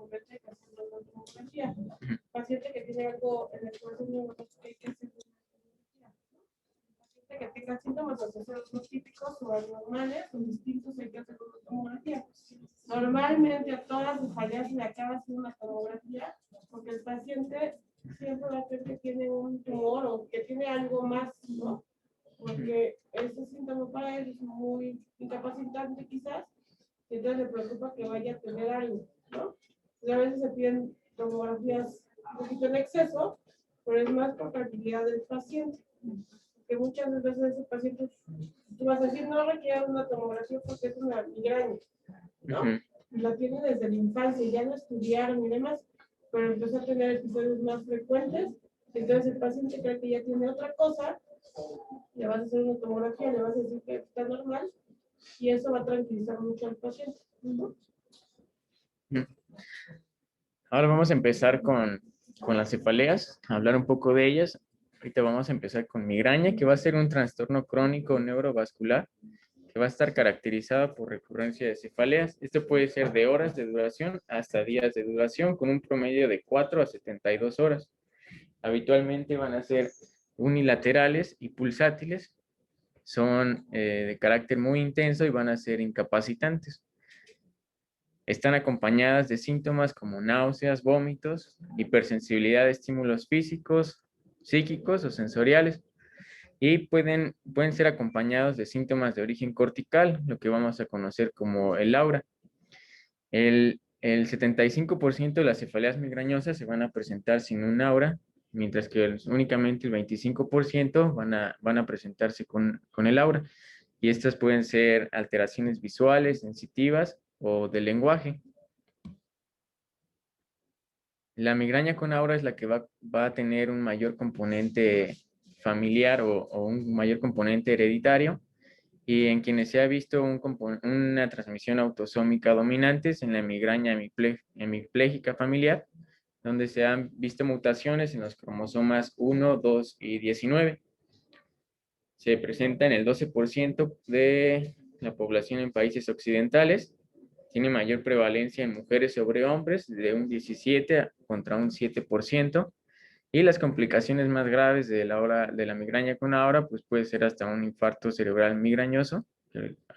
tomografía, que hacer una tomografía. Paciente que tiene algo en el corazón neurológico hay que hacer una tomografía. Paciente que tenga síntomas asociados no típicos o anormales o distintos hay que hacer una tomografía. Normalmente a todas las fallas se le acaba haciendo una tomografía porque el paciente siempre va a ver que tiene un tumor o que tiene algo más, ¿no? Porque ese síntoma para él es muy incapacitante quizás, y entonces le preocupa que vaya a tener algo, ¿no? Y a veces se piden tomografías un poquito en exceso, pero es más por tranquilidad del paciente. Que muchas veces ese paciente, tú vas a decir, no requiere una tomografía porque es una migraña, ¿no? La tiene desde la infancia, ya no estudiaron y demás, pero empezó a tener episodios más frecuentes, entonces el paciente cree que ya tiene otra cosa, le vas a hacer una tomografía, le vas a decir que está normal, y eso va a tranquilizar mucho al paciente. Ahora vamos a empezar con las cefaleas, a hablar un poco de ellas. Ahorita vamos a empezar con migraña, que va a ser un trastorno crónico neurovascular que va a estar caracterizado por recurrencia de cefaleas. Esto puede ser de horas de duración hasta días de duración, con un promedio de 4 a 72 horas. Habitualmente van a ser unilaterales y pulsátiles, son de carácter muy intenso y van a ser incapacitantes. Están acompañadas de síntomas como náuseas, vómitos, hipersensibilidad de estímulos físicos, psíquicos o sensoriales, y pueden ser acompañados de síntomas de origen cortical, lo que vamos a conocer como el aura. El 75% de las cefaleas migrañosas se van a presentar sin un aura, mientras que únicamente el 25% van a presentarse con el aura. Y estas pueden ser alteraciones visuales, sensitivas o del lenguaje. La migraña con aura es la que va a tener un mayor componente familiar o un mayor componente hereditario, y en quienes se ha visto una transmisión autosómica dominante es en la migraña hemipléjica familiar, donde se han visto mutaciones en los cromosomas 1, 2 y 19. Se presenta en el 12% de la población en países occidentales. Tiene mayor prevalencia en mujeres sobre hombres, de un 17 contra un 7%. Y las complicaciones más graves de la migraña con aura, pues puede ser hasta un infarto cerebral migrañoso.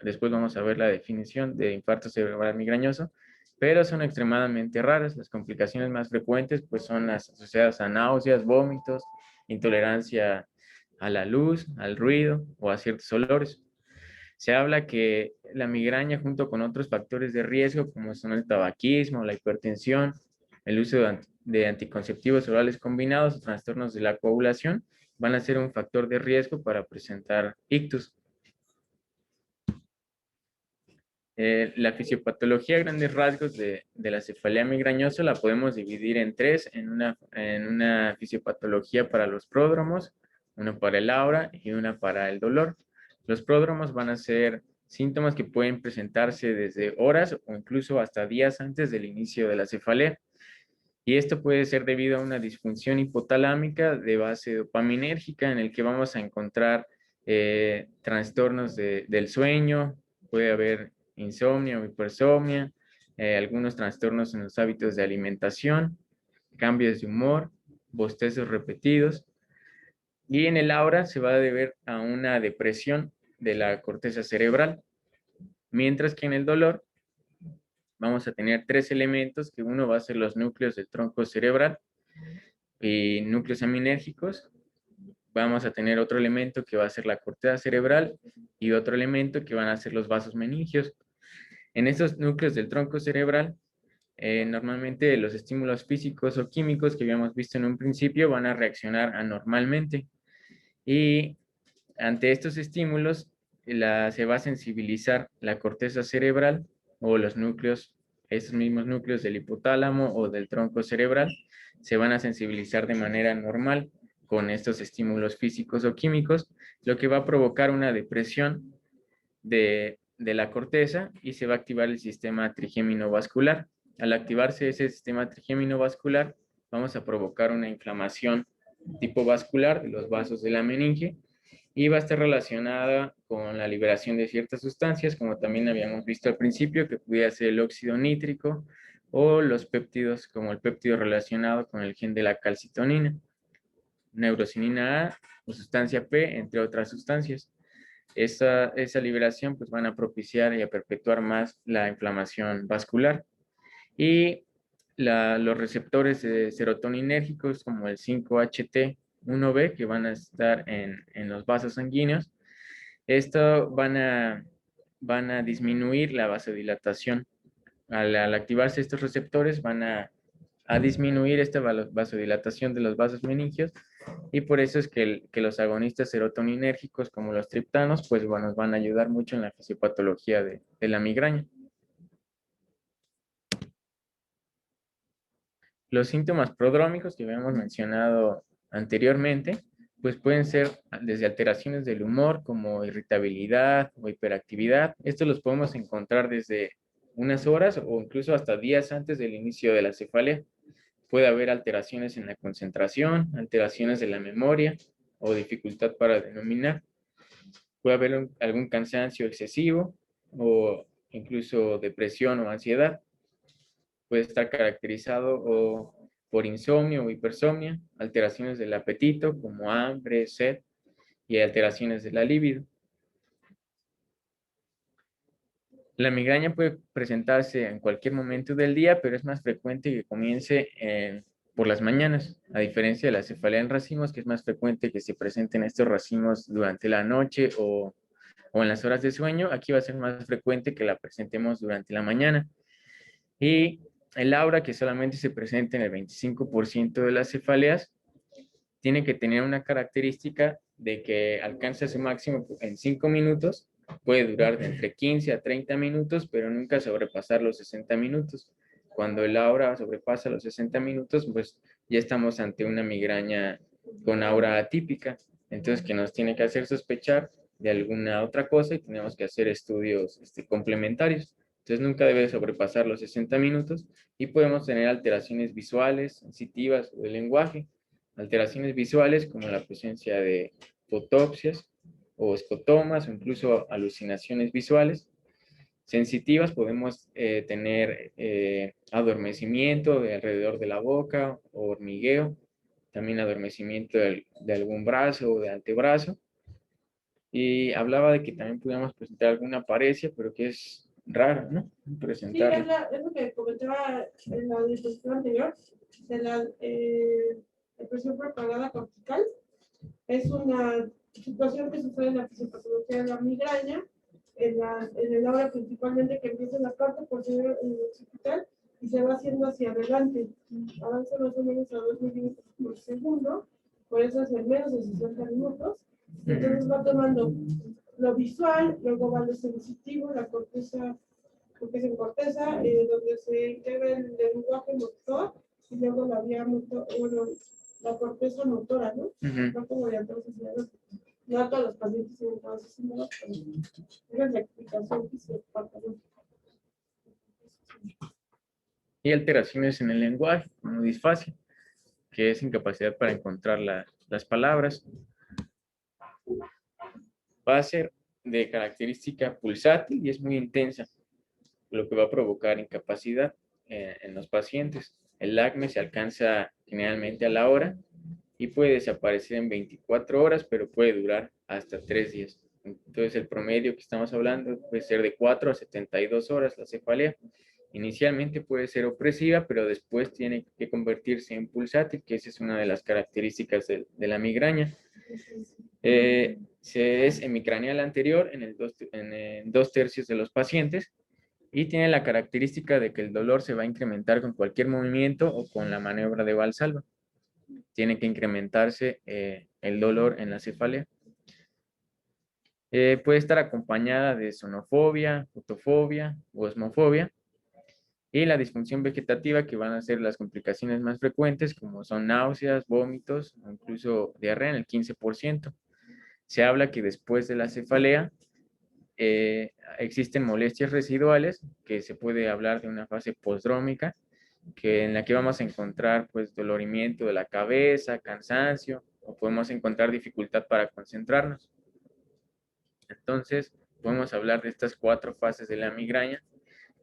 Después vamos a ver la definición de infarto cerebral migrañoso, pero son extremadamente raras. Las complicaciones más frecuentes, pues son las asociadas a náuseas, vómitos, intolerancia a la luz, al ruido o a ciertos olores. Se habla que la migraña, junto con otros factores de riesgo, como son el tabaquismo, la hipertensión, el uso de anticonceptivos orales combinados o trastornos de la coagulación, van a ser un factor de riesgo para presentar ictus. La fisiopatología a grandes rasgos de la cefalea migrañosa la podemos dividir en tres, en una fisiopatología para los pródromos, una para el aura y una para el dolor. Los pródromos van a ser síntomas que pueden presentarse desde horas o incluso hasta días antes del inicio de la cefalea. Y esto puede ser debido a una disfunción hipotalámica de base dopaminérgica, en el que vamos a encontrar trastornos del sueño, puede haber insomnio o hipersomnia, algunos trastornos en los hábitos de alimentación, cambios de humor, bostezos repetidos. Y en el aura se va a deber a una depresión de la corteza cerebral, mientras que en el dolor vamos a tener tres elementos, que uno va a ser los núcleos del tronco cerebral y núcleos aminérgicos. Vamos a tener otro elemento que va a ser la corteza cerebral y otro elemento que van a ser los vasos meningios. En estos núcleos del tronco cerebral, normalmente los estímulos físicos o químicos que habíamos visto en un principio van a reaccionar anormalmente. Y ante estos estímulos se va a sensibilizar la corteza cerebral o los núcleos, estos mismos núcleos del hipotálamo o del tronco cerebral, se van a sensibilizar de manera normal con estos estímulos físicos o químicos, lo que va a provocar una depresión de la corteza y se va a activar el sistema trigémino vascular. Al activarse ese sistema trigémino vascular, vamos a provocar una inflamación tipo vascular de los vasos de la meninge, y va a estar relacionada con la liberación de ciertas sustancias, como también habíamos visto al principio, que pudiera ser el óxido nítrico o los péptidos como el péptido relacionado con el gen de la calcitonina, neurocinina A o sustancia P, entre otras sustancias. Esa liberación pues van a propiciar y a perpetuar más la inflamación vascular. Y los receptores serotoninérgicos como el 5-HT1B que van a estar en los vasos sanguíneos, esto van a disminuir la vasodilatación. Al activarse estos receptores van a disminuir esta vasodilatación de los vasos meningios y por eso es que los agonistas serotoninérgicos como los triptanos pues bueno, nos van a ayudar mucho en la fisiopatología de la migraña. Los síntomas prodrómicos que habíamos mencionado anteriormente, pues pueden ser desde alteraciones del humor como irritabilidad o hiperactividad. Estos los podemos encontrar desde unas horas o incluso hasta días antes del inicio de la cefalea. Puede haber alteraciones en la concentración, alteraciones de la memoria o dificultad para denominar. Puede haber algún cansancio excesivo o incluso depresión o ansiedad. Puede estar caracterizado por insomnio o hipersomnia, alteraciones del apetito como hambre, sed y alteraciones de la libido. La migraña puede presentarse en cualquier momento del día, pero es más frecuente que comience por las mañanas, a diferencia de la cefalea en racimos, que es más frecuente que se presenten estos racimos durante la noche o en las horas de sueño. Aquí va a ser más frecuente que la presentemos durante la mañana. Y el aura, que solamente se presenta en el 25% de las cefaleas, tiene que tener una característica de que alcanza su máximo en 5 minutos, puede durar de entre 15 a 30 minutos, pero nunca sobrepasar los 60 minutos. Cuando el aura sobrepasa los 60 minutos, pues ya estamos ante una migraña con aura atípica, entonces que nos tiene que hacer sospechar de alguna otra cosa y tenemos que hacer estudios complementarios. Entonces nunca debe sobrepasar los 60 minutos y podemos tener alteraciones visuales, sensitivas o de lenguaje. Alteraciones visuales como la presencia de fotopsias o escotomas o incluso alucinaciones visuales. Sensitivas podemos tener adormecimiento alrededor de la boca o hormigueo, también adormecimiento de algún brazo o de antebrazo. Y hablaba de que también podíamos presentar alguna paresia, pero que es raro, ¿no? Sí, es lo que comentaba en la diapositiva anterior, de la depresión propagada cortical. Es una situación que sucede en la fisiopatología de la migraña, en el aura principalmente, que empieza en la parte posterior en el occipital y se va haciendo hacia adelante. Avanza más o menos a 2 milímetros por segundo, por eso es en menos de 60 minutos. Entonces va tomando lo visual, luego va lo sensitivo, la corteza, porque es en corteza, donde se integra el lenguaje motor y luego la vía motor, bueno, la corteza motora, ¿no? No como de atrás hacia adelante. No a todos los pacientes tienen todas esas síndromes, pero esa es la explicación que se parte, ¿no? Y alteraciones en el lenguaje, como disfasia, que es incapacidad para encontrar las palabras. Va a ser de característica pulsátil y es muy intensa, lo que va a provocar incapacidad en los pacientes. El acme se alcanza generalmente a la hora y puede desaparecer en 24 horas, pero puede durar hasta 3 días. Entonces el promedio que estamos hablando puede ser de 4 a 72 horas la cefalea. Inicialmente puede ser opresiva, pero después tiene que convertirse en pulsátil, que esa es una de las características de la migraña. Es hemicraneal anterior en 2/3 de los pacientes y tiene la característica de que el dolor se va a incrementar con cualquier movimiento o con la maniobra de Valsalva. Tiene que incrementarse el dolor en la cefalea. Puede estar acompañada de sonofobia, fotofobia o osmofobia. Y la disfunción vegetativa, que van a ser las complicaciones más frecuentes, como son náuseas, vómitos o incluso diarrea en el 15%. Se habla que después de la cefalea existen molestias residuales, que se puede hablar de una fase postdrómica, en la que vamos a encontrar pues dolorimiento de la cabeza, cansancio, o podemos encontrar dificultad para concentrarnos. Entonces, podemos hablar de estas 4 fases de la migraña,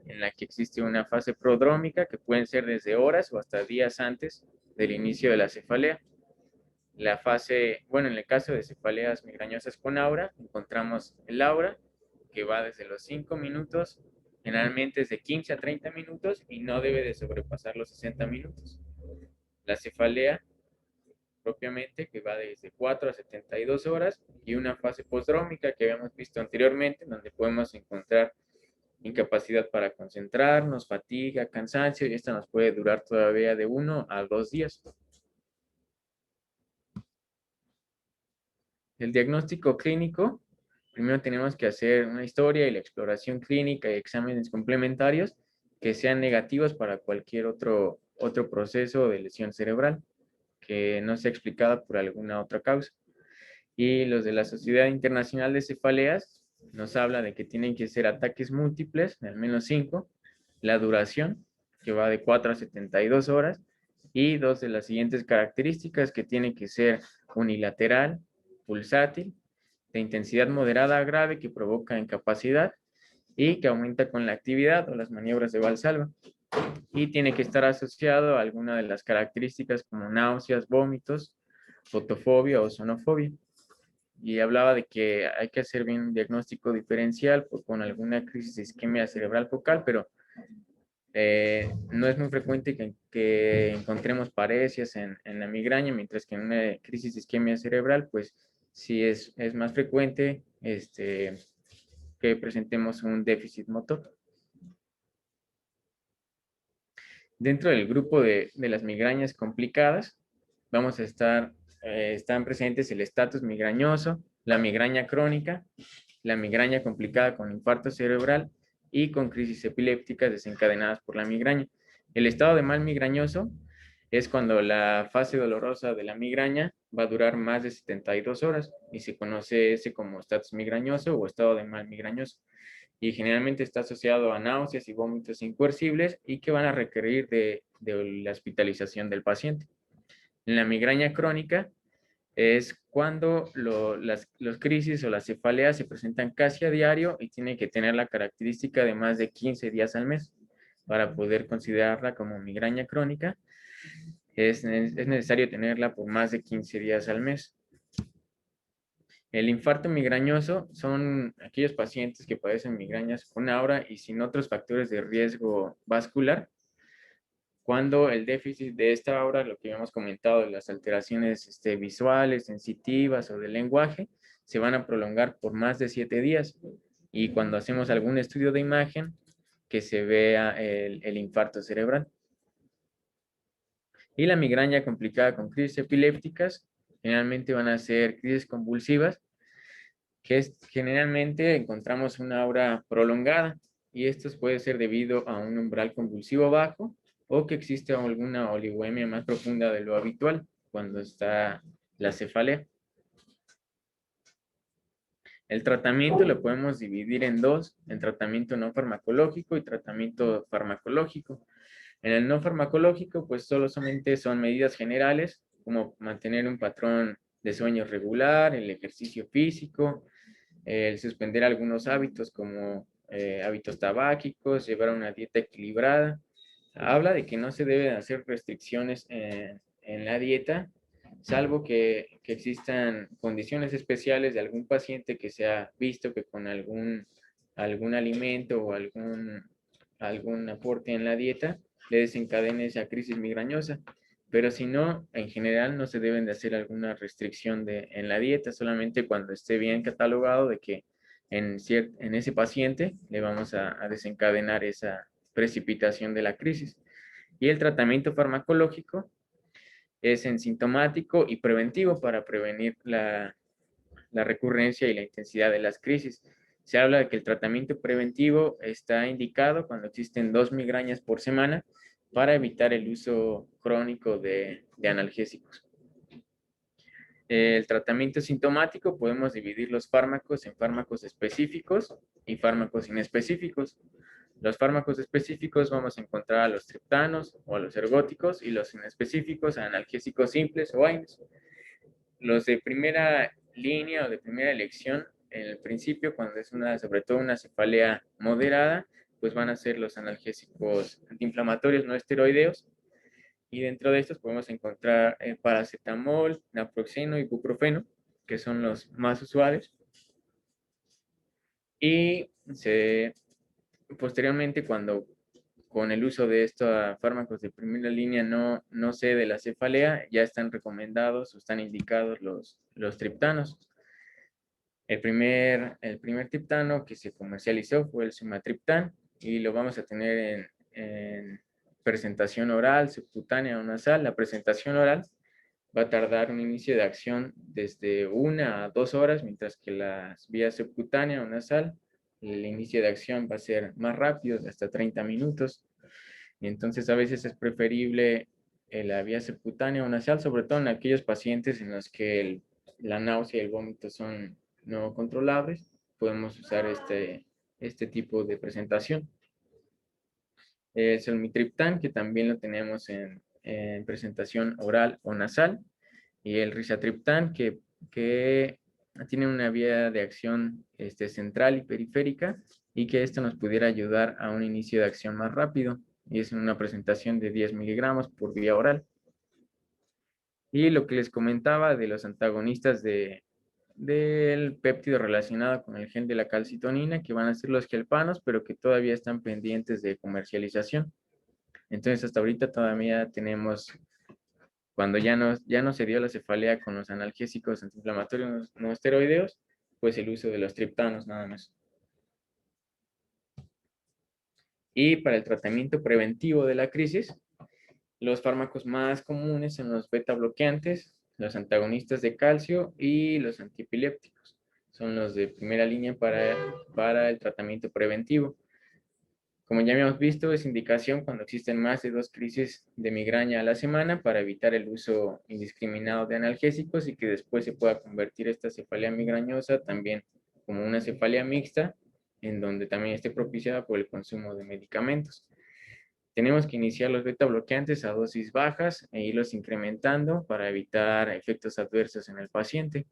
en la que existe una fase prodrómica que pueden ser desde horas o hasta días antes del inicio de la cefalea. La fase, bueno, en el caso de cefaleas migrañosas con aura, encontramos el aura que va desde los 5 minutos, generalmente es de 15 a 30 minutos y no debe de sobrepasar los 60 minutos. La cefalea propiamente, que va desde 4 a 72 horas, y una fase postdrómica que habíamos visto anteriormente, donde podemos encontrar incapacidad para concentrarnos, fatiga, cansancio, y esta nos puede durar todavía de 1 a 2 días. El diagnóstico clínico, primero tenemos que hacer una historia y la exploración clínica y exámenes complementarios que sean negativos para cualquier otro proceso de lesión cerebral que no sea explicada por alguna otra causa. Y los de la Sociedad Internacional de Cefaleas nos habla de que tienen que ser ataques múltiples, de al menos 5, la duración, que va de 4 a 72 horas, y dos de las siguientes características, que tiene que ser unilateral, pulsátil, de intensidad moderada a grave, que provoca incapacidad y que aumenta con la actividad o las maniobras de Valsalva. Y tiene que estar asociado a alguna de las características como náuseas, vómitos, fotofobia o sonofobia. Y hablaba de que hay que hacer bien un diagnóstico diferencial con alguna crisis de isquemia cerebral focal, pero no es muy frecuente que encontremos parecias en la migraña, mientras que en una crisis de isquemia cerebral, pues sí es más frecuente que presentemos un déficit motor. Dentro del grupo de las migrañas complicadas, vamos a están presentes el estatus migrañoso, la migraña crónica, la migraña complicada con infarto cerebral y con crisis epilépticas desencadenadas por la migraña. El estado de mal migrañoso es cuando la fase dolorosa de la migraña va a durar más de 72 horas y se conoce ese como estatus migrañoso o estado de mal migrañoso. Y generalmente está asociado a náuseas y vómitos incoercibles y que van a requerir de la hospitalización del paciente. En la migraña crónica es cuando los crisis o las cefaleas se presentan casi a diario y tiene que tener la característica de más de 15 días al mes para poder considerarla como migraña crónica. Es necesario tenerla por más de 15 días al mes. El infarto migrañoso son aquellos pacientes que padecen migrañas con aura y sin otros factores de riesgo vascular, cuando el déficit de esta aura, lo que habíamos comentado, las alteraciones visuales, sensitivas o del lenguaje, se van a prolongar por más de 7 días. Y cuando hacemos algún estudio de imagen, que se vea el infarto cerebral. Y la migraña complicada con crisis epilépticas, generalmente van a ser crisis convulsivas, que generalmente encontramos una aura prolongada, y esto puede ser debido a un umbral convulsivo bajo o que existe alguna oligoemia más profunda de lo habitual cuando está la cefalea. El tratamiento lo podemos dividir en dos, en tratamiento no farmacológico y tratamiento farmacológico. En el no farmacológico, pues solamente son medidas generales, como mantener un patrón de sueño regular, el ejercicio físico, el suspender algunos hábitos como hábitos tabáquicos, llevar una dieta equilibrada. Habla de que no se deben hacer restricciones en la dieta, salvo que existan condiciones especiales de algún paciente que se ha visto que con algún alimento o algún aporte en la dieta le desencadene esa crisis migrañosa. Pero si no, en general no se deben de hacer alguna restricción en la dieta, solamente cuando esté bien catalogado de que en ese paciente le vamos a desencadenar esa precipitación de la crisis. Y el tratamiento farmacológico es sintomático y preventivo para prevenir la recurrencia y la intensidad de las crisis. Se habla de que el tratamiento preventivo está indicado cuando existen 2 migrañas por semana para evitar el uso crónico de analgésicos. El tratamiento sintomático podemos dividir los fármacos en fármacos específicos y fármacos inespecíficos. Los fármacos específicos vamos a encontrar a los triptanos o a los ergóticos, y los inespecíficos a analgésicos simples o AINES. Los de primera línea o de primera elección, en el principio, cuando es sobre todo una cefalea moderada, pues van a ser los analgésicos antiinflamatorios no esteroideos. Y dentro de estos podemos encontrar paracetamol, naproxeno y ibuprofeno, que son los más usuales. Y posteriormente, cuando con el uso de estos fármacos de primera línea no cede la cefalea, ya están recomendados o están indicados los triptanos. El primer triptano que se comercializó fue el sumatriptán y lo vamos a tener en presentación oral, subcutánea o nasal. La presentación oral va a tardar un inicio de acción desde 1 a 2 horas, mientras que las vías subcutánea o nasal, el inicio de acción va a ser más rápido, hasta 30 minutos. Y entonces a veces es preferible la vía subcutánea o nasal, sobre todo en aquellos pacientes en los que la náusea y el vómito son no controlables. Podemos usar este tipo de presentación. El selmitriptán, que también lo tenemos en presentación oral o nasal, y el rizatriptán, que tiene una vía de acción central y periférica, y que esto nos pudiera ayudar a un inicio de acción más rápido, y es una presentación de 10 miligramos por vía oral. Y lo que les comentaba de los antagonistas del péptido relacionado con el gen de la calcitonina, que van a ser los gelpanos, pero que todavía están pendientes de comercialización. Entonces, hasta ahorita todavía tenemos, cuando ya no se dio la cefalea con los analgésicos antiinflamatorios no esteroideos, pues el uso de los triptanos nada más. Y para el tratamiento preventivo de la crisis, los fármacos más comunes son los beta bloqueantes, los antagonistas de calcio y los antiepilépticos. Son los de primera línea para el tratamiento preventivo. Como ya habíamos visto, es indicación cuando existen más de 2 crisis de migraña a la semana para evitar el uso indiscriminado de analgésicos y que después se pueda convertir esta cefalea migrañosa también como una cefalea mixta, en donde también esté propiciada por el consumo de medicamentos. Tenemos que iniciar los beta bloqueantes a dosis bajas e irlos incrementando para evitar efectos adversos en el paciente.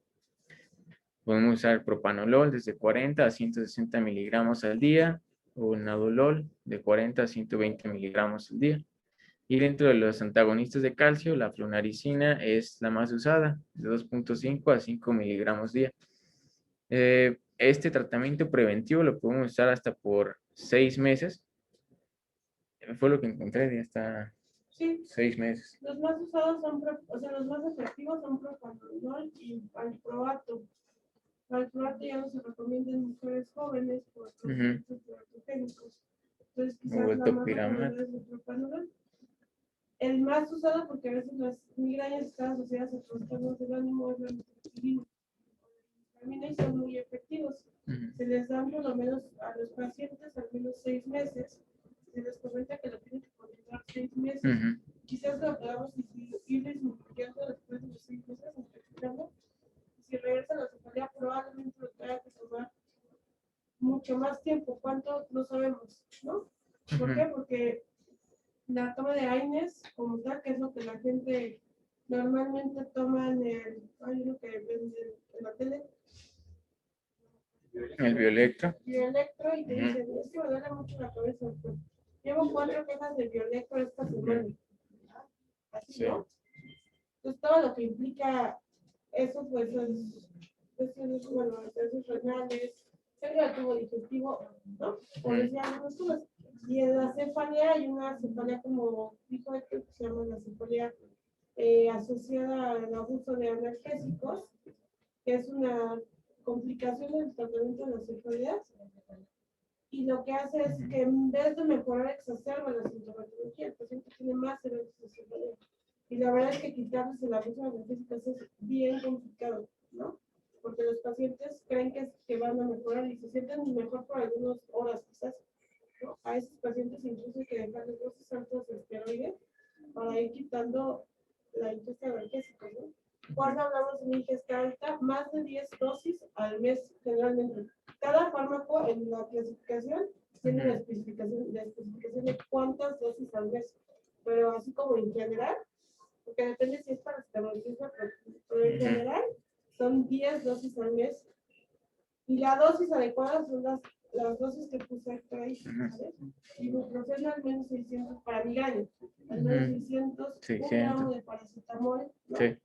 Podemos usar propanolol desde 40 a 160 miligramos al día, o nadolol de 40 a 120 miligramos al día. Y dentro de los antagonistas de calcio, la flunaricina es la más usada, de 2.5 a 5 miligramos al día. Este tratamiento preventivo lo podemos usar hasta por 6 meses. Fue lo que encontré de hasta 6 meses. Los más usados son, los más efectivos son propanolol y valproato. Valproato ya no se recomienda en mujeres jóvenes por los efectos teratogénicos. Entonces, quizás la más recomendada es el propanolol. El más usado, porque a veces las migrañas están asociadas a trastornos del ánimo, es la metotrexatina. Y son muy efectivos. Se les dan por lo menos a los pacientes al menos 6 meses. Se les comenta que lo tienen que continuar 6 meses. Quizás lo podamos ir disminuyendo después de los 6 meses, si regresa la cefalea, probablemente lo tenga que tomar mucho más tiempo. ¿Cuánto? No sabemos, ¿no? ¿Por qué? Porque la toma de AINES, como tal, que es lo que la gente normalmente toma hay uno que vende en la tele. El Bioelectro. Bioelectro, y te dicen, es que me duele mucho la cabeza. Pues, llevo 4 cajas de Bioelectro esta semana. Así, sí. ¿No? Entonces, todo lo que implica eso, pues, es bueno, entonces renales, sangre de tubo digestivo, ¿no? Como decía, algunas cosas. Y en la cefalea hay una cefalea, como dijo Héctor, que se llama la cefalea asociada al abuso de analgésicos, que es una complicación del tratamiento de las cefaleas. Y lo que hace es que en vez de mejorar, exacerba la sintomatología. El paciente tiene más eventos de cefalea. Y la verdad es que quitarles el abuso de analgésicos es bien complicado, ¿no? Porque los pacientes creen que van a mejorar y se sienten mejor por algunas horas, quizás, ¿no? A esos pacientes incluso hay que dejarles dosis altas de esteroides para ir quitando la ingesta de analgésicos, ¿no? Cuando hablamos de una ingesta alta, más de 10 dosis al mes generalmente. Cada fármaco en la clasificación tiene la especificación de cuántas dosis al mes, pero así como en general, porque depende si es para establecer, pero en general son 10 dosis al mes. Y la dosis adecuada son las las dosis que puse ahí, Ujú. ¿sabes? Ibuprofeno al menos 600 para migraña, al menos Ujú. 600, un 600. gramo de paracetamol, ¿no? Sí.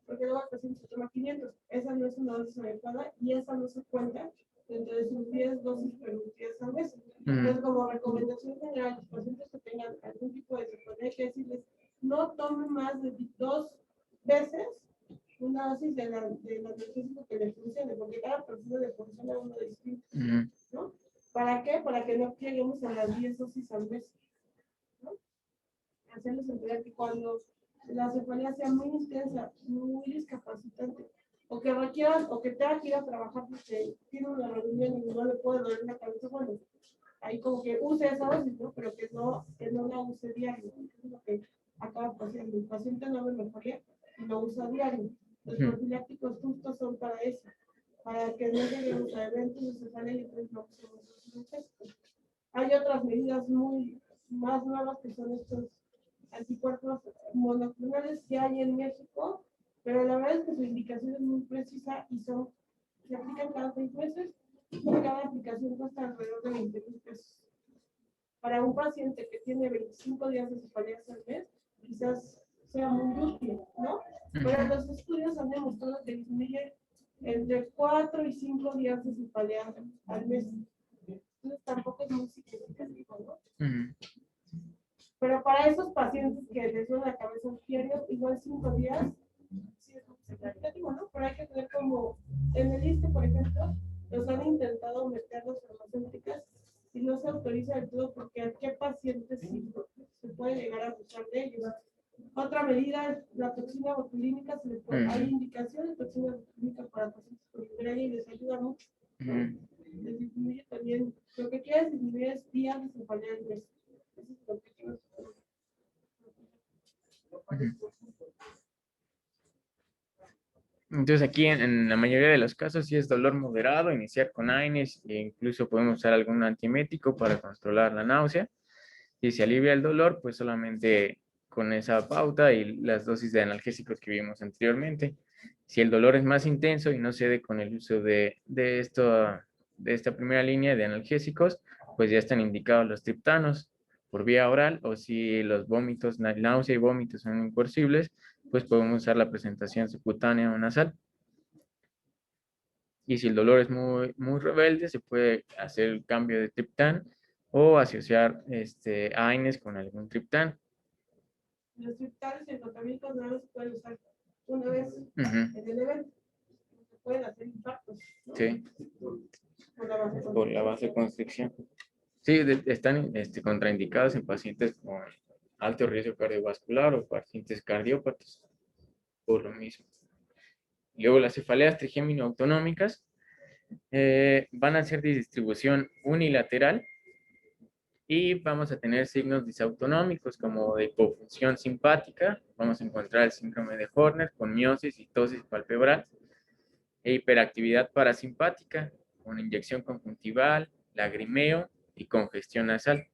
Porque luego el paciente se toma 500. Esa no es una dosis adecuada y esa no se cuenta dentro de sus 10 dosis permitidas al mes. Entonces, como recomendación general, los pacientes que tengan algún tipo de cefalea, hay que decirles, no tomen más de 2 veces una dosis del analgésico que le funcione, porque cada persona le funciona uno distinto, Ujú. ¿no? ¿Para qué? Para que no lleguemos a las 10 dosis al mes, ¿no? Hacerles entender que cuando la cefalea sea muy intensa, muy discapacitante, o que requieran, o que tenga que ir a trabajar porque tiene una reunión y no le puede doler la cabeza, bueno, ahí como que use esa dosis, ¿no? Pero que no la use diario, ¿no? Eso es lo que acaba pasando. El paciente no ve mejoría y lo usa diario. Los Ujú. profilácticos justos son para eso, para que no lleguemos a eventos de cefalea y entonces no usemos los analgésicos. Hay otras medidas muy más nuevas que son estos anticuerpos monoclonales que hay en México, pero la verdad es que su indicación es muy precisa y se aplican cada 6 meses y cada aplicación cuesta alrededor de 20,000 pesos. Para un paciente que tiene 25 días de cefaleas al mes, quizás sea muy útil, ¿no? Pero Ujú. los estudios han demostrado que disminuye entre 4 y 5 días de cefalea al mes. Entonces tampoco es muy significativo, ¿no? Ujú. Pero para esos pacientes que les duele la cabeza diario, igual 5 días, sí es muy significativo, ¿no? Pero hay que tener como, en el ISSSTE, por ejemplo, los han intentado meter las farmacéuticas y no se autoriza del todo porque a qué pacientes sí se puede llegar a abusar de ellos. Otra medida es la toxina botulínica, se le puede, hay Ujú. indicación de toxina botulínica para pacientes con migraña y les ayuda mucho, ¿no? Ujú. Les disminuye también, lo que quiere disminuir es días de cefalea al mes. Ese es el objetivo. Ujú. Entonces aquí en la mayoría de los casos si es dolor moderado, iniciar con AINES e incluso podemos usar algún antiemético para controlar la náusea. Si se alivia el dolor, pues solamente con esa pauta y las dosis de analgésicos que vimos anteriormente. Si el dolor es más intenso y no cede con el uso de esta primera línea de analgésicos, pues ya están indicados los triptanos por vía oral, o si los vómitos, náusea y vómitos son imposibles, pues podemos usar la presentación subcutánea o nasal. Y si el dolor es muy rebelde, se puede hacer el cambio de triptán o asociar AINES con algún triptán. Los triptanes y el tratamiento no se pueden usar una vez Ujú. en el evento. Se pueden hacer impactos, ¿no? Sí, Por la base por la vasoconstricción. Sí, están contraindicados en pacientes con alto riesgo cardiovascular o pacientes cardiópatas, por lo mismo. Luego, las cefaleas trigémino-autonómicas van a ser de distribución unilateral y vamos a tener signos disautonómicos como de hipofunción simpática. Vamos a encontrar el síndrome de Horner con miosis y tosis palpebral e hiperactividad parasimpática con inyección conjuntival, lagrimeo y congestión nasal.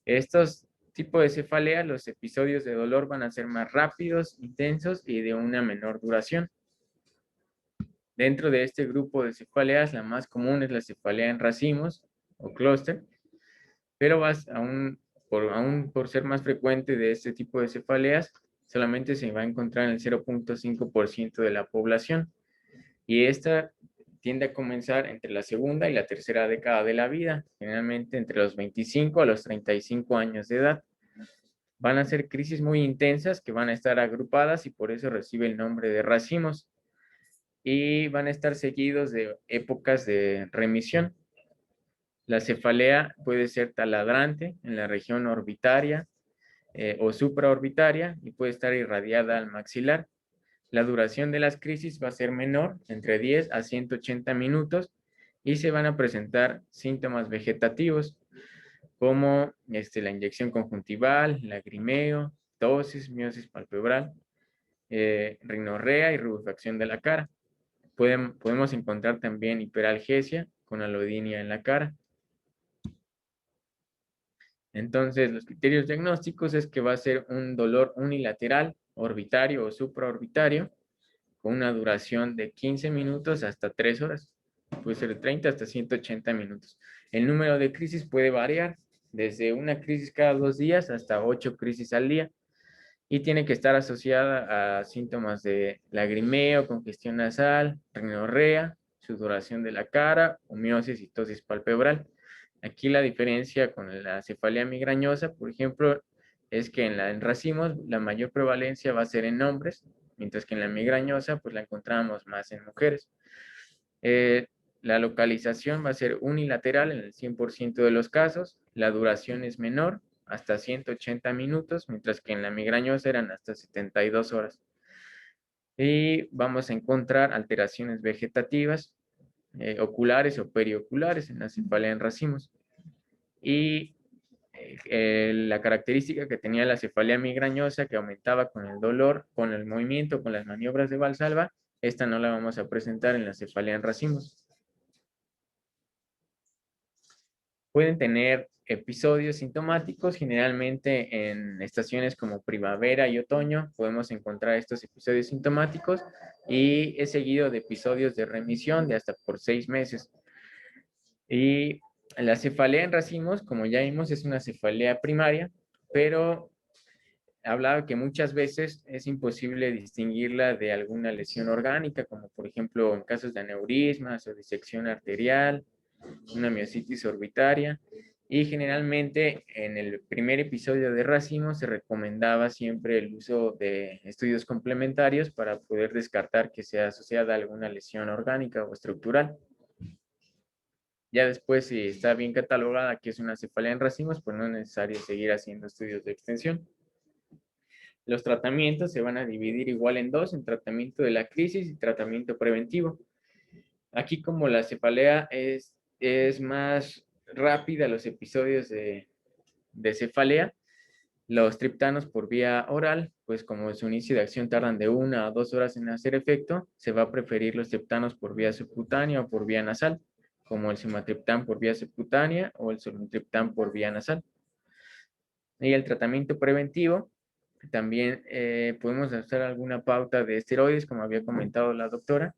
Estos tipos de cefalea, los episodios de dolor van a ser más rápidos, intensos y de una menor duración. Dentro de este grupo de cefaleas, la más común es la cefalea en racimos o clúster, pero aún por ser más frecuente de este tipo de cefaleas, solamente se va a encontrar en el 0.5% de la población. Y esta tiende a comenzar entre la segunda y la tercera década de la vida, generalmente entre los 25 a los 35 años de edad. Van a ser crisis muy intensas que van a estar agrupadas y por eso recibe el nombre de racimos. Y van a estar seguidos de épocas de remisión. La cefalea puede ser taladrante en la región orbitaria o supraorbitaria y puede estar irradiada al maxilar. La duración de las crisis va a ser menor, entre 10 a 180 minutos, y se van a presentar síntomas vegetativos como la inyección conjuntival, lagrimeo, tosis, miosis palpebral, rinorrea y rubefacción de la cara. Podemos encontrar también hiperalgesia con alodinia en la cara. Entonces, los criterios diagnósticos es que va a ser un dolor unilateral, orbitario o supraorbitario, con una duración de 15 minutos hasta 3 horas. puede ser de 30 hasta 180 minutos. El número de crisis puede variar desde una crisis cada 2 días hasta 8 crisis al día y tiene que estar asociada a síntomas de lagrimeo, congestión nasal, rinorrea, sudoración de la cara, miosis y tosis palpebral. Aquí la diferencia con la cefalea migrañosa, por ejemplo, es que en racimos la mayor prevalencia va a ser en hombres, mientras que en la migrañosa pues la encontramos más en mujeres. Eh, la localización va a ser unilateral en el 100% de los casos, la duración es menor, hasta 180 minutos, mientras que en la migrañosa eran hasta 72 horas. Y vamos a encontrar alteraciones vegetativas, oculares o perioculares en la cefalea en racimos. Y la característica que tenía la cefalea migrañosa, que aumentaba con el dolor, con el movimiento, con las maniobras de Valsalva, esta no la vamos a presentar en la cefalea en racimos. Pueden tener episodios sintomáticos, generalmente en estaciones como primavera y otoño podemos encontrar estos episodios sintomáticos y es seguido de episodios de remisión de hasta por 6 meses. Y la cefalea en racimos, como ya vimos, es una cefalea primaria, pero hablaba que muchas veces es imposible distinguirla de alguna lesión orgánica, como por ejemplo en casos de aneurismas o disección arterial, una miositis orbitaria. Y generalmente en el primer episodio de racimo se recomendaba siempre el uso de estudios complementarios para poder descartar que sea asociada a alguna lesión orgánica o estructural. Ya después, si está bien catalogada que es una cefalea en racimos, pues no es necesario seguir haciendo estudios de extensión. Los tratamientos se van a dividir igual en dos, en tratamiento de la crisis y tratamiento preventivo. Aquí como la cefalea es más rápida los episodios de cefalea, los triptanos por vía oral, pues como su inicio de acción tardan de 1 a 2 horas en hacer efecto, se va a preferir los triptanos por vía subcutánea o por vía nasal, como el sumatriptán por vía subcutánea o el sumatriptán por vía nasal. Y el tratamiento preventivo, también podemos hacer alguna pauta de esteroides, como había comentado la doctora.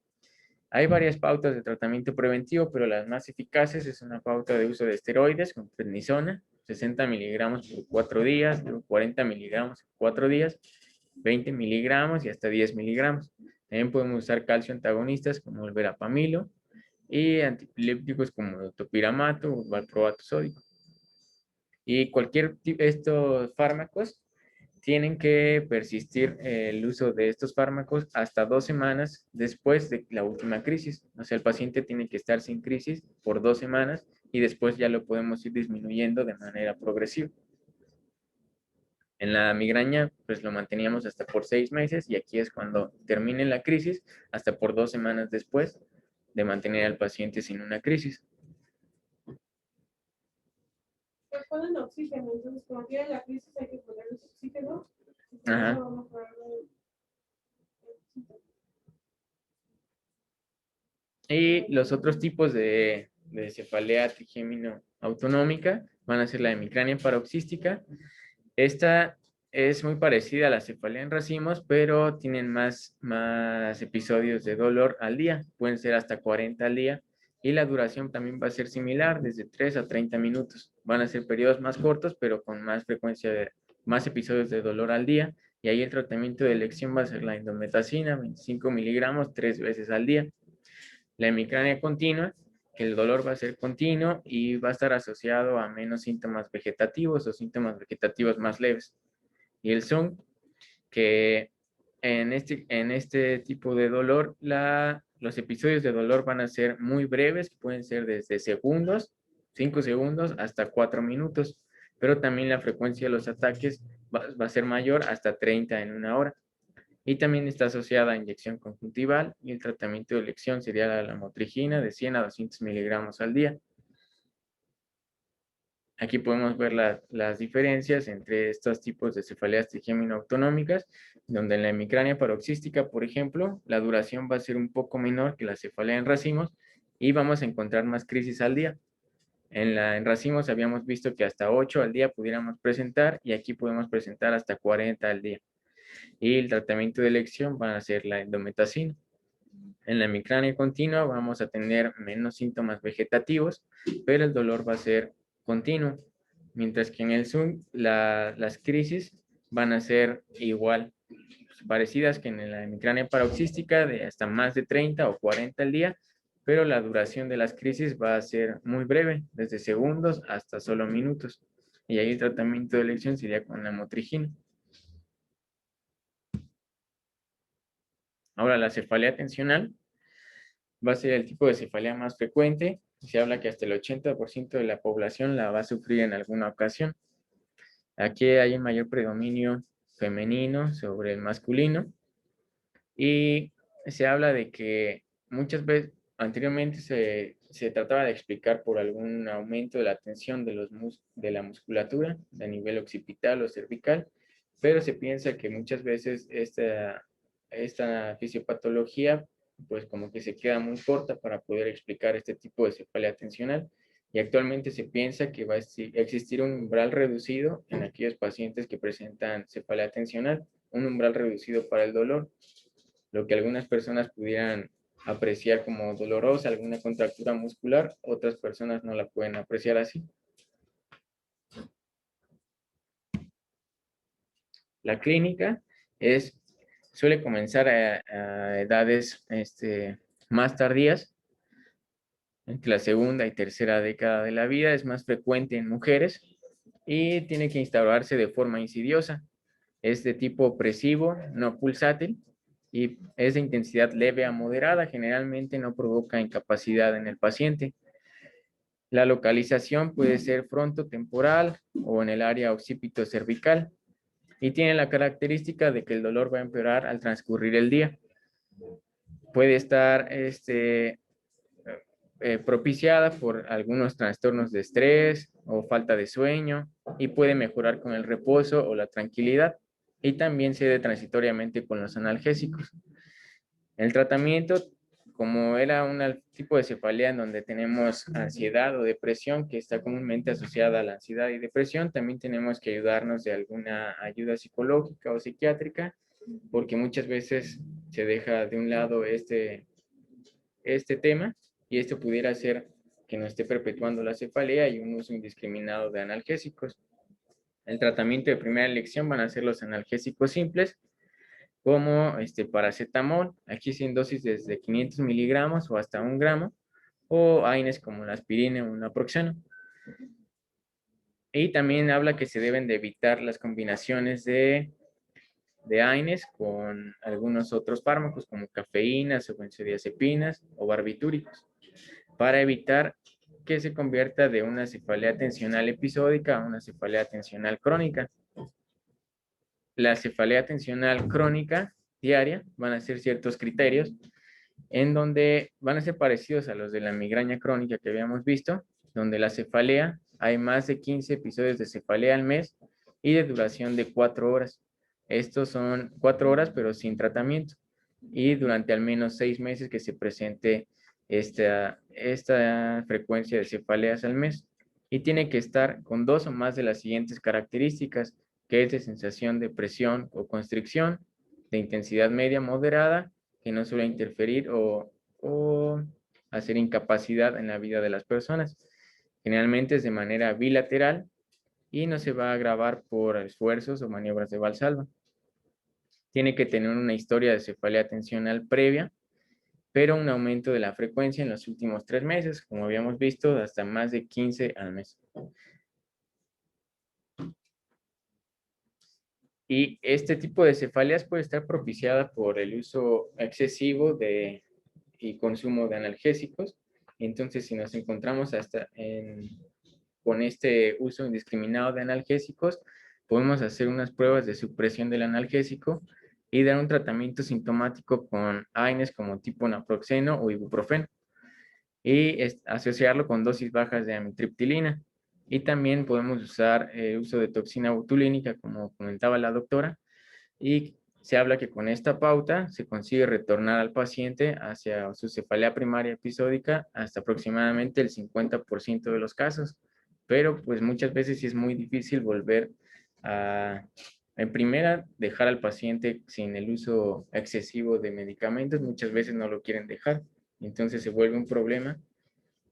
Hay varias pautas de tratamiento preventivo, pero las más eficaces es una pauta de uso de esteroides con prednisona, 60 miligramos por 4 días, luego 40 miligramos por 4 días, 20 miligramos y hasta 10 miligramos. También podemos usar calcio antagonistas como el verapamilo y antiepilépticos como el topiramato o valproato sódico. Y cualquier de estos fármacos tienen que persistir el uso de estos fármacos hasta 2 semanas después de la última crisis. O sea, el paciente tiene que estar sin crisis por 2 semanas y después ya lo podemos ir disminuyendo de manera progresiva. En la migraña, pues lo manteníamos hasta por 6 meses y aquí es cuando termine la crisis, hasta por 2 semanas después de mantener al paciente sin una crisis. Pues ponen oxígeno, entonces como tiene la crisis hay que ponerles oxígeno. Ajá. Vamos a darle oxígeno. Y los otros tipos de cefalea trigémino autonómica van a ser la hemicrania paroxística. Esta es muy parecida a la cefalea en racimos, pero tienen más episodios de dolor al día. Pueden ser hasta 40 al día. Y la duración también va a ser similar, desde 3 a 30 minutos. Van a ser periodos más cortos, pero con más frecuencia más episodios de dolor al día. Y ahí el tratamiento de elección va a ser la indometacina, 25 miligramos, 3 veces al día. La hemicrania continua, que el dolor va a ser continuo y va a estar asociado a menos síntomas vegetativos o síntomas vegetativos más leves. Y el SUNC, que en este tipo de dolor, los episodios de dolor van a ser muy breves, pueden ser desde segundos, 5 segundos, hasta 4 minutos, pero también la frecuencia de los ataques va a ser mayor hasta 30 en una hora. Y también está asociada a inyección conjuntival y el tratamiento de elección sería la lamotrigina de 100 a 200 miligramos al día. Aquí podemos ver las diferencias entre estos tipos de cefaleas trigémino autonómicas, donde en la hemicrania paroxística, por ejemplo, la duración va a ser un poco menor que la cefalea en racimos y vamos a encontrar más crisis al día. En racimos habíamos visto que hasta 8 al día pudiéramos presentar y aquí podemos presentar hasta 40 al día. Y el tratamiento de elección van a ser la indometacina. En la hemicrania continua vamos a tener menos síntomas vegetativos, pero el dolor va a ser continuo, mientras que en el Zoom las crisis van a ser igual, parecidas que en la hemicrania paroxística, de hasta más de 30 o 40 al día, pero la duración de las crisis va a ser muy breve, desde segundos hasta solo minutos. Y ahí el tratamiento de elección sería con la motrigina. Ahora, la cefalea tensional va a ser el tipo de cefalea más frecuente. Se habla que hasta el 80% de la población la va a sufrir en alguna ocasión. Aquí hay un mayor predominio femenino sobre el masculino. Y se habla de que muchas veces, anteriormente se trataba de explicar por algún aumento de la tensión de la musculatura a nivel occipital o cervical, pero se piensa que muchas veces esta fisiopatología pues como que se queda muy corta para poder explicar este tipo de cefalea tensional. Y actualmente se piensa que va a existir un umbral reducido en aquellos pacientes que presentan cefalea tensional, un umbral reducido para el dolor, lo que algunas personas pudieran apreciar como dolorosa, alguna contractura muscular, otras personas no la pueden apreciar así. La clínica suele comenzar a edades más tardías, entre la segunda y tercera década de la vida, es más frecuente en mujeres y tiene que instaurarse de forma insidiosa. Es de tipo opresivo, no pulsátil, y es de intensidad leve a moderada, generalmente no provoca incapacidad en el paciente. La localización puede ser frontotemporal o en el área occipito-cervical y tiene la característica de que el dolor va a empeorar al transcurrir el día. Puede estar propiciada por algunos trastornos de estrés o falta de sueño y puede mejorar con el reposo o la tranquilidad y también se dé transitoriamente con los analgésicos. El tratamiento, como era un tipo de cefalea en donde tenemos ansiedad o depresión que está comúnmente asociada a la ansiedad y depresión, también tenemos que ayudarnos de alguna ayuda psicológica o psiquiátrica, porque muchas veces se deja de un lado este tema y esto pudiera ser que no esté perpetuando la cefalea y un uso indiscriminado de analgésicos. El tratamiento de primera elección van a ser los analgésicos simples, como paracetamol, aquí sin dosis desde 500 miligramos o hasta 1 gramo, o AINES como la aspirina o naproxeno. Y también habla que se deben de evitar las combinaciones de AINES con algunos otros fármacos como cafeínas o benzodiazepinas o barbitúricos, para evitar que se convierta de una cefalea tensional episódica a una cefalea tensional crónica. La cefalea tensional crónica diaria van a ser ciertos criterios en donde van a ser parecidos a los de la migraña crónica que habíamos visto, donde la cefalea, hay más de 15 episodios de cefalea al mes y de duración de 4 horas. Estos son 4 horas pero sin tratamiento y durante al menos 6 meses que se presente esta frecuencia de cefaleas al mes. Y tiene que estar con 2 o más de las siguientes características, que es de sensación de presión o constricción, de intensidad media moderada, que no suele interferir o hacer incapacidad en la vida de las personas. Generalmente es de manera bilateral y no se va a agravar por esfuerzos o maniobras de Valsalva. Tiene que tener una historia de cefalea tensional previa, pero un aumento de la frecuencia en los últimos 3 meses, como habíamos visto, hasta más de 15 al mes. Y este tipo de cefaleas puede estar propiciada por el uso excesivo y consumo de analgésicos. Entonces, si nos encontramos con este uso indiscriminado de analgésicos, podemos hacer unas pruebas de supresión del analgésico y dar un tratamiento sintomático con AINES como tipo naproxeno o ibuprofeno y asociarlo con dosis bajas de amitriptilina. Y también podemos usar el uso de toxina botulínica, como comentaba la doctora, y se habla que con esta pauta se consigue retornar al paciente hacia su cefalea primaria episódica hasta aproximadamente el 50% de los casos, pero pues muchas veces sí es muy difícil volver a En primera, dejar al paciente sin el uso excesivo de medicamentos. Muchas veces no lo quieren dejar, entonces se vuelve un problema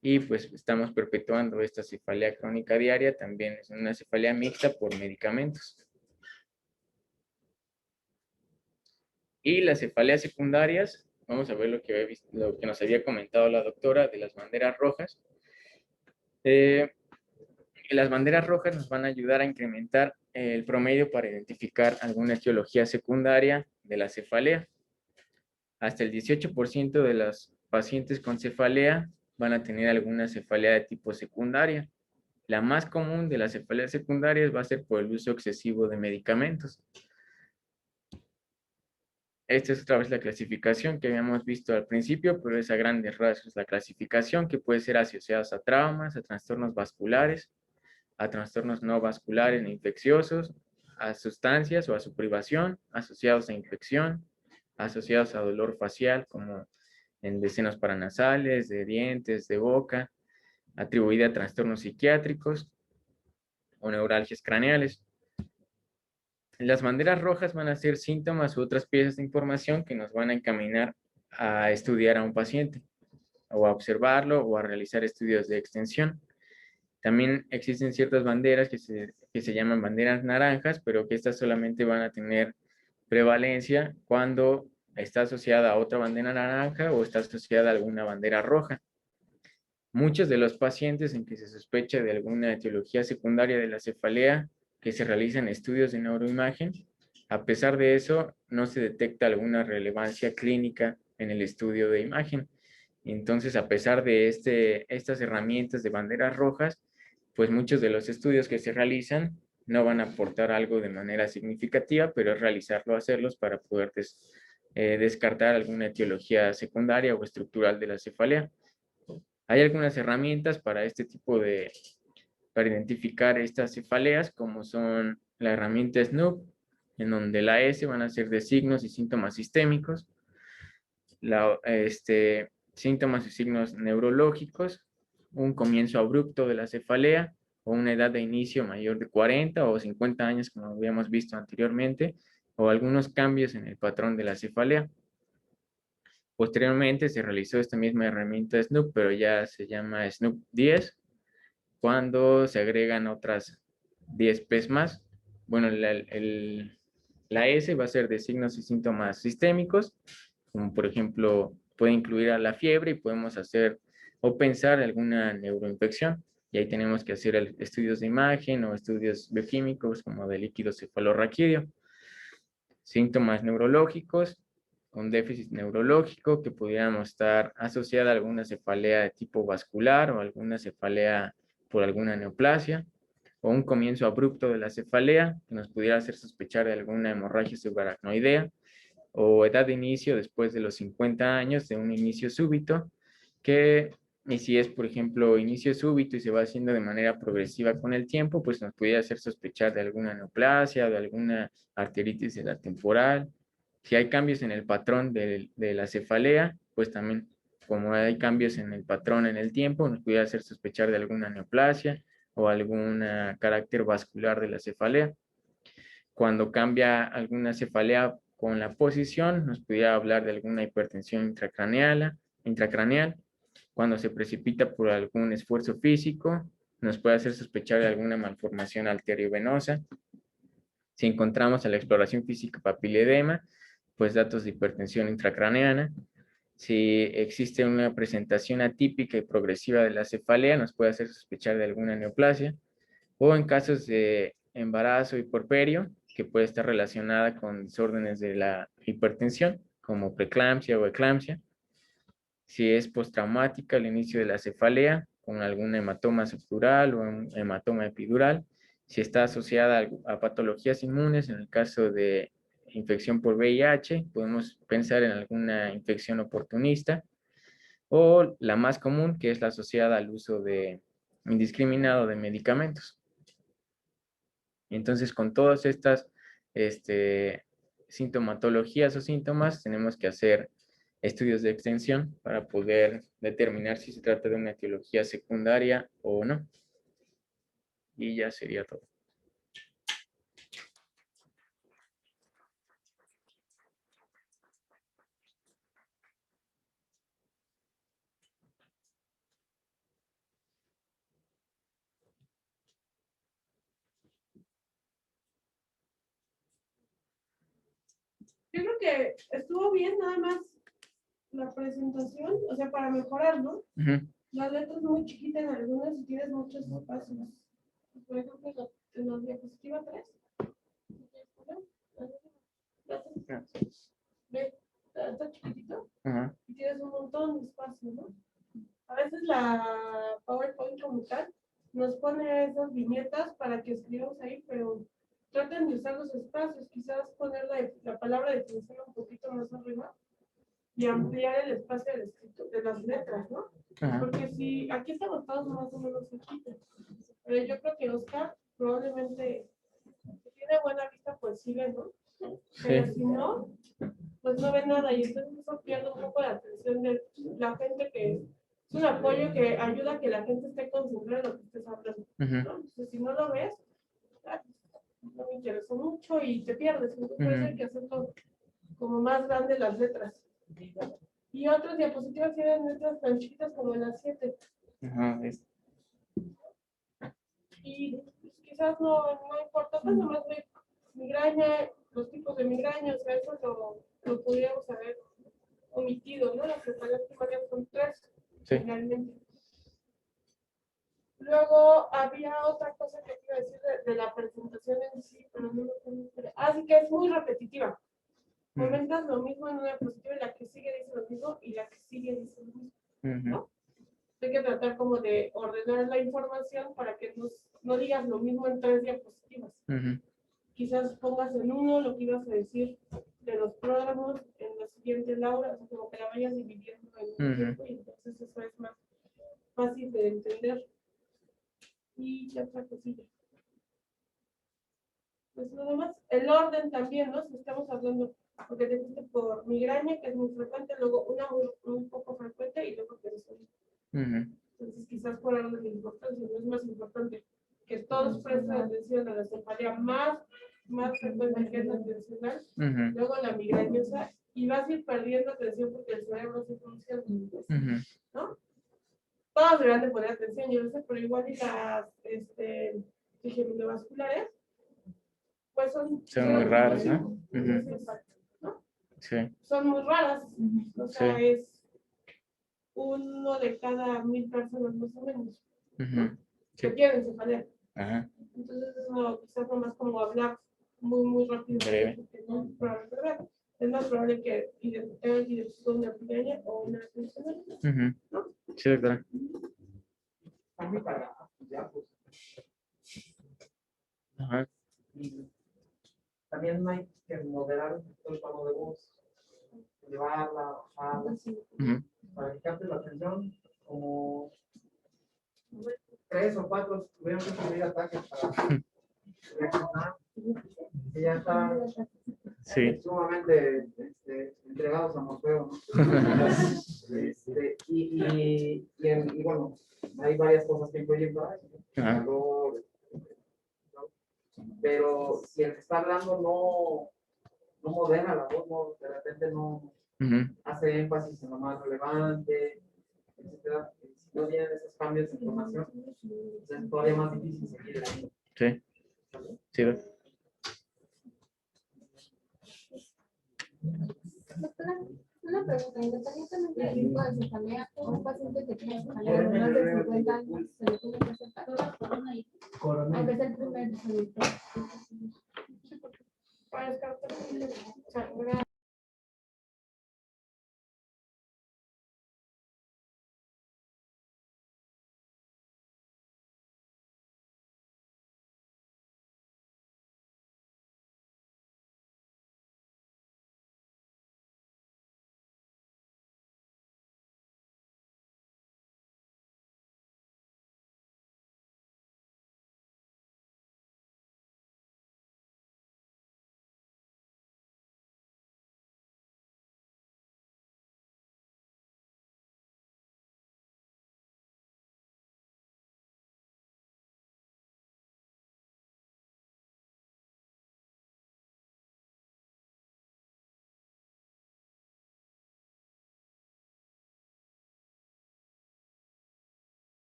y pues estamos perpetuando esta cefalea crónica diaria. También es una cefalea mixta por medicamentos. Y las cefaleas secundarias, vamos a ver lo que nos había comentado la doctora de las banderas rojas. Las banderas rojas nos van a ayudar a incrementar el promedio para identificar alguna etiología secundaria de la cefalea. Hasta el 18% de los pacientes con cefalea van a tener alguna cefalea de tipo secundaria. La más común de las cefaleas secundarias va a ser por el uso excesivo de medicamentos. Esta es otra vez la clasificación que habíamos visto al principio, pero es a grandes rasgos la clasificación, que puede ser asociada a traumas, a trastornos vasculares, a trastornos no vasculares ni infecciosos, a sustancias o a su privación, asociados a infección, asociados a dolor facial, como en de senos paranasales, de dientes, de boca, atribuida a trastornos psiquiátricos o neuralgias craneales. Las banderas rojas van a ser síntomas u otras piezas de información que nos van a encaminar a estudiar a un paciente, o a observarlo, o a realizar estudios de extensión. También existen ciertas banderas que se llaman banderas naranjas, pero que estas solamente van a tener prevalencia cuando está asociada a otra bandera naranja o está asociada a alguna bandera roja. Muchos de los pacientes en que se sospecha de alguna etiología secundaria de la cefalea, que se realizan estudios de neuroimagen, a pesar de eso, no se detecta alguna relevancia clínica en el estudio de imagen. Entonces, a pesar de estas herramientas de banderas rojas, pues muchos de los estudios que se realizan no van a aportar algo de manera significativa, pero es realizarlo, hacerlos para poder descartar alguna etiología secundaria o estructural de la cefalea. Hay algunas herramientas para para identificar estas cefaleas, como son la herramienta SNOOP, en donde la S van a ser de signos y síntomas sistémicos, síntomas y signos neurológicos, un comienzo abrupto de la cefalea o una edad de inicio mayor de 40 o 50 años, como habíamos visto anteriormente, o algunos cambios en el patrón de la cefalea. Posteriormente se realizó esta misma herramienta SNOOP, pero ya se llama SNOOP 10, cuando se agregan otras 10 P's más. Bueno, la S va a ser de signos y síntomas sistémicos, como por ejemplo puede incluir a la fiebre y podemos hacer o pensar alguna neuroinfección. Y ahí tenemos que hacer estudios de imagen o estudios bioquímicos como de líquido cefalorraquídeo. Síntomas neurológicos, con déficit neurológico que pudiéramos estar asociada a alguna cefalea de tipo vascular o alguna cefalea por alguna neoplasia, o un comienzo abrupto de la cefalea que nos pudiera hacer sospechar de alguna hemorragia subaracnoidea, o edad de inicio después de los 50 años de un inicio súbito, y si es, por ejemplo, inicio súbito y se va haciendo de manera progresiva con el tiempo, pues nos pudiera hacer sospechar de alguna neoplasia, de alguna arteritis de la temporal. Si hay cambios en el patrón de la cefalea, pues también, como hay cambios en el patrón en el tiempo, nos pudiera hacer sospechar de alguna neoplasia o algún carácter vascular de la cefalea. Cuando cambia alguna cefalea con la posición, nos pudiera hablar de alguna hipertensión intracraneal. Cuando se precipita por algún esfuerzo físico, nos puede hacer sospechar de alguna malformación arteriovenosa. Si encontramos a la exploración física papiledema, pues datos de hipertensión intracraneana. Si existe una presentación atípica y progresiva de la cefalea, nos puede hacer sospechar de alguna neoplasia. O en casos de embarazo y puerperio, que puede estar relacionada con desórdenes de la hipertensión, como preeclampsia o eclampsia. Si es postraumática, el inicio de la cefalea, con algún hematoma subdural o un hematoma epidural. Si está asociada a patologías inmunes, en el caso de infección por VIH, podemos pensar en alguna infección oportunista. O la más común, que es la asociada al uso indiscriminado de medicamentos. Entonces, con todas estas sintomatologías o síntomas, tenemos que hacer estudios de extensión para poder determinar si se trata de una etiología secundaria o no. Y ya sería todo. Yo creo que estuvo bien nada más la presentación, o sea, para mejorar, ¿no? Ujú. La letra es muy chiquita en algunas y tienes muchos espacios. Por ejemplo, en la diapositiva 3. Ve, está chiquitito Ajá. y tienes un montón de espacio, ¿no? A veces la PowerPoint como tal nos pone esas viñetas para que escribamos ahí, pero traten de usar los espacios, quizás poner la palabra definición un poquito más arriba y ampliar el espacio del escrito, de las letras, ¿no? Ajá. Porque si aquí estamos todos más o menos cerquita, pero yo creo que Oscar probablemente, si tiene buena vista, pues sí ve, ¿no? Pero Sí. si no, pues no ve nada y entonces eso pierde un poco la atención de la gente, que es un apoyo que ayuda a que la gente esté concentrada en lo que estés hablando, Ujú. ¿no? Entonces, si no lo ves, ah, no me interesó mucho y te pierdes. Entonces, por eso hay que hacerlo como más grandes las letras. Y otras diapositivas tienen letras tan chiquitas como en las 7. Ajá. Y pues, quizás no importa, pues nomás ve migraña, los tipos de migraña, o sea, eso lo podríamos haber omitido, ¿no? Las cefaleas primarias son 3, Sí. finalmente. Luego había otra cosa que te iba a decir de la presentación en sí, pero no lo tengo. Así que es muy repetitiva. Comentas lo mismo en una diapositiva y la que sigue dice lo mismo y la que sigue dice lo mismo. Ujú. Hay que tratar como de ordenar la información para que no digas lo mismo en 3 diapositivas. Ujú. Quizás pongas en uno lo que ibas a decir de los programas, en la siguiente Laura, o sea, como que la vayas dividiendo en un tiempo y entonces eso es más fácil de entender. Y ya otra cosilla. Pues nada más, el orden también, ¿no? Si estamos hablando, porque te fuiste por migraña, que es muy frecuente, luego una muy poco frecuente y luego tensión. Ujú. Entonces quizás por orden de importancia, no es más importante que todos presten atención a la cefalea más frecuente, que es la tensional, Ujú. luego la migrañosa, y vas a ir perdiendo atención porque el cerebro se funciona, Ujú. ¿no? Todas deberán de poner atención, yo no sé, pero igual y las vasculares, pues son Son muy raras, ¿no? ¿no? Ujú. Sí. Son muy raras, o sea, Sí. es uno de cada 1000 personas más o menos, Ujú. que Sí. tienen cefalea. Ajá. Entonces, no, quizás nomás como hablar muy rápido. Breve. Porque no es probable, ¿verdad? Es más probable que tengan que identificar una epidemia o una tensión. Ujú. ¿No? Sí, doctora. Ajá. Y también hay que moderar el tono de voz, elevarla, bajarla, Ujú. para que capte la atención, como 3 o 4 tuvieron que escribir ataques para reaccionar, que ya están Sí. sumamente entregados a Morfeo, ¿no? Y bueno, hay varias cosas que influyen para eso, ¿no? Ajá. Calor, pero si el que está hablando no modera la voz, no, de repente no Ujú. hace énfasis en lo más relevante, etcétera. Si no tienen esos cambios de información, es todavía más difícil seguir. Sí. Sí, doc. Doctora, una pregunta, independientemente del tipo de cefalea, un paciente que tiene cefalea de más de 50 años se le tiene que hacer aunque sea el primer. Para descartar